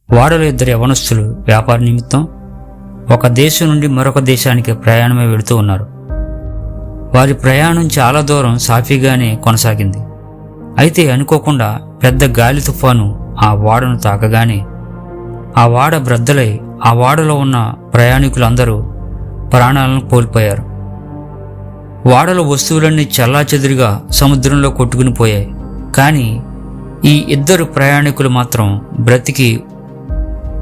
వాడలో 2 యవనస్తులు వ్యాపార నిమిత్తం ఒక దేశం నుండి మరొక దేశానికి ప్రయాణమై వెళుతూ ఉన్నారు. వారి ప్రయాణం చాలా దూరం సాఫీగానే కొనసాగింది. అయితే అనుకోకుండా పెద్ద గాలి తుఫాను ఆ ఓడను తాకగానే ఆ ఓడ బ్రద్దలై ఆ ఓడలో ఉన్న ప్రయాణికులందరూ ప్రాణాలను కోల్పోయారు. ఓడలో వస్తువులన్నీ చెల్లాచెదురుగా సముద్రంలో కొట్టుకుని పోయాయి. కానీ ఈ 2 ప్రయాణికులు మాత్రం బ్రతికి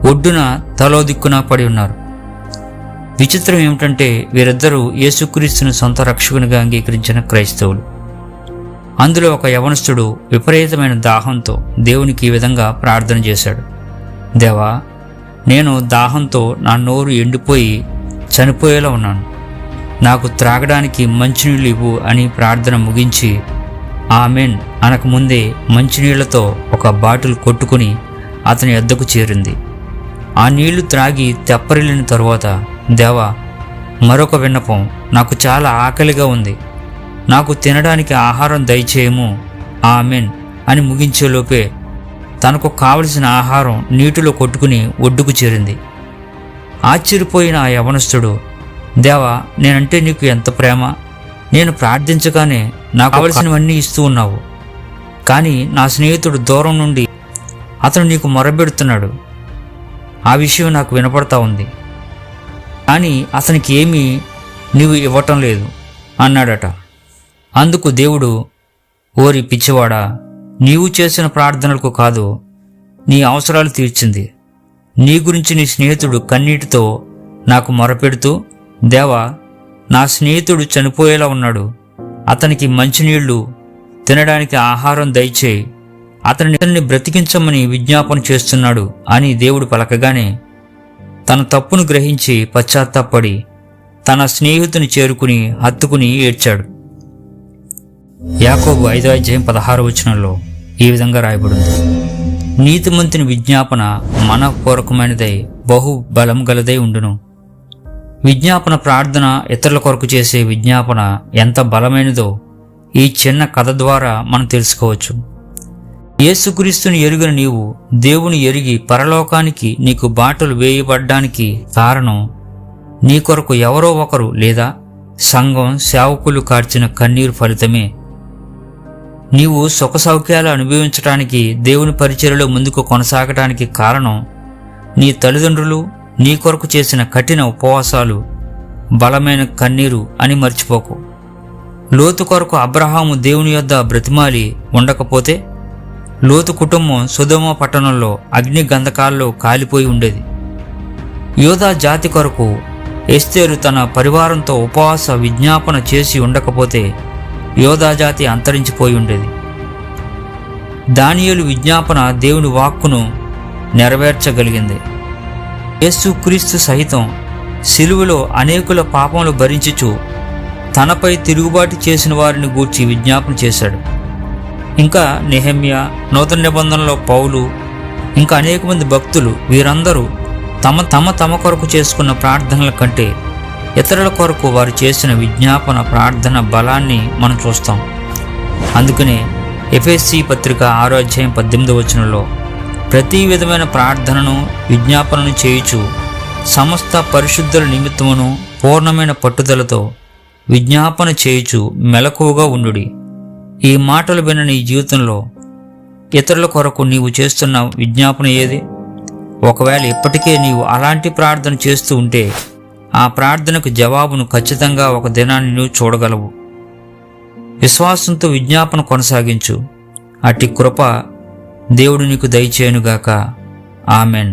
ఒడ్డున తలో దిక్కున పడి ఉన్నారు. విచిత్రం ఏమిటంటే వీరిద్దరూ యేసుక్రీస్తును సొంత రక్షకునిగా అంగీకరించిన క్రైస్తవులు. అందులో ఒక యవనస్తుడు విపరీతమైన దాహంతో దేవునికి ఈ విధంగా ప్రార్థన చేశాడు. దేవా, నేను దాహంతో నా నోరు ఎండిపోయి చనిపోయేలా ఉన్నాను. నాకు త్రాగడానికి మంచినీళ్ళు ఇవ్వు అని ప్రార్థన ముగించి ఆమెన్ అనకముందే మంచినీళ్లతో ఒక బాటిల్ కొట్టుకుని అతని యొద్దకు చేరింది. ఆ నీళ్లు త్రాగి తెప్పరిల్లిన తరువాత, దేవా, మరొక విన్నపం, నాకు చాలా ఆకలిగా ఉంది, నాకు తినడానికి ఆహారం దయచేయము, ఆమెన్ అని ముగించేలోపే తనకు కావలసిన ఆహారం నీటిలో కొట్టుకుని ఒడ్డుకు చేరింది. ఆశ్చర్యపోయిన ఆ యవనస్తుడు, దేవా, నేనంటే నీకు ఎంత ప్రేమ, నేను ప్రార్థించగానే నాకు కావలసినవన్నీ ఇస్తూ ఉన్నావు. కానీ నా స్నేహితుడు దూరం నుండి అతను నీకు మొరబెడుతున్నాడు, ఆ విషయం నాకు వినపడతా ఉంది, కానీ అతనికి ఏమీ నీవు ఇవ్వటం లేదు అన్నాడట. అందుకు దేవుడు, ఓరి పిచ్చివాడా, నీవు చేసిన ప్రార్థనలకు కాదు, నీ అవసరాలు తీర్చింది. నీ గురించి నీ స్నేహితుడు కన్నీటితో నాకు మొరపెడుతూ, దేవా, నా స్నేహితుడు చనిపోయేలా ఉన్నాడు, అతనికి మంచినీళ్లు, తినడానికి ఆహారం దయచేయి, అతన్ని బ్రతికించమని విజ్ఞాపన చేస్తున్నాడు అని దేవుడు పలకగానే తన తప్పును గ్రహించి పశ్చాత్తాపడి తన స్నేహితుని చేరుకుని హత్తుకుని ఏడ్చాడు. యాకోబు 5:16 ఈ విధంగా రాయబడింది: నీతిమంతుని విజ్ఞాపన మనఃపూర్వకమైనదై బహు బలం గలదై ఉండును. విజ్ఞాపన ప్రార్థన ఇతరుల కొరకు చేసే విజ్ఞాపన ఎంత బలమైనదో ఈ చిన్న కథ ద్వారా మనం తెలుసుకోవచ్చు. యేసుక్రీస్తుని ఎరుగిన నీవు దేవుని ఎరిగి పరలోకానికి నీకు బాటలు వేయబడ్డానికి కారణం నీ కొరకు ఎవరో ఒకరు లేదా సంఘం సేవకులు కార్చిన కన్నీరు ఫలితమే. నీవు సుఖ సౌఖ్యాలు అనుభవించటానికి, దేవుని పరిచర్యలో ముందుకు కొనసాగటానికి కారణం నీ తల్లిదండ్రులు నీ కొరకు చేసిన కఠిన ఉపవాసాలు, బలమైన కన్నీరు అని మర్చిపోకు. లోతు కొరకు అబ్రహాము దేవుని యొద్ద బ్రతిమాలి ఉండకపోతే లోతు కుటుంబం సొదొమ పట్టణంలో అగ్ని గంధకాల్లో కాలిపోయి ఉండేది. యోధా జాతి కొరకు ఎస్తేరు తన పరివారంతో ఉపవాస విజ్ఞాపన చేసి ఉండకపోతే యోధా జాతి అంతరించిపోయి ఉండేది. దానియేలు విజ్ఞాపన దేవుని వాక్కును నెరవేర్చగలిగింది. యేసుక్రీస్తు సహితం సిలువలో అనేకుల పాపములు భరించుచు తనపై తిరుగుబాటు చేసిన వారిని గూర్చి విజ్ఞాపన చేశాడు. ఇంకా నెహెమ్యా, నూతన నిబంధనలో పౌలు, ఇంకా అనేక మంది భక్తులు, వీరందరూ తమ కొరకు చేసుకున్న ప్రార్థనల కంటే ఇతరుల కొరకు వారు చేసిన విజ్ఞాపన ప్రార్థన బలాన్ని మనం చూస్తాం. అందుకనే ఎఫెసీ పత్రిక 6:18 ప్రతి విధమైన ప్రార్థనను విజ్ఞాపనను చేయుచు సమస్త పరిశుద్ధుల నిమిత్తమును పూర్ణమైన పట్టుదలతో విజ్ఞాపన చేయుచు మెలకువగా ఉండుడి. ఈ మాటలు విన్న నీ జీవితంలో ఇతరుల కొరకు నీవు చేస్తున్న విజ్ఞాపన ఏది? ఒకవేళ ఇప్పటికే నీవు అలాంటి ప్రార్థన చేస్తూ ఉంటే ఆ ప్రార్థనకు జవాబును ఖచ్చితంగా ఒక దినాన్ని నువ్వు చూడగలవు. విశ్వాసంతో విజ్ఞాపన కొనసాగించు. అట్టి కృప దేవుడు నీకు దయచేయునుగాక. ఆమెన్.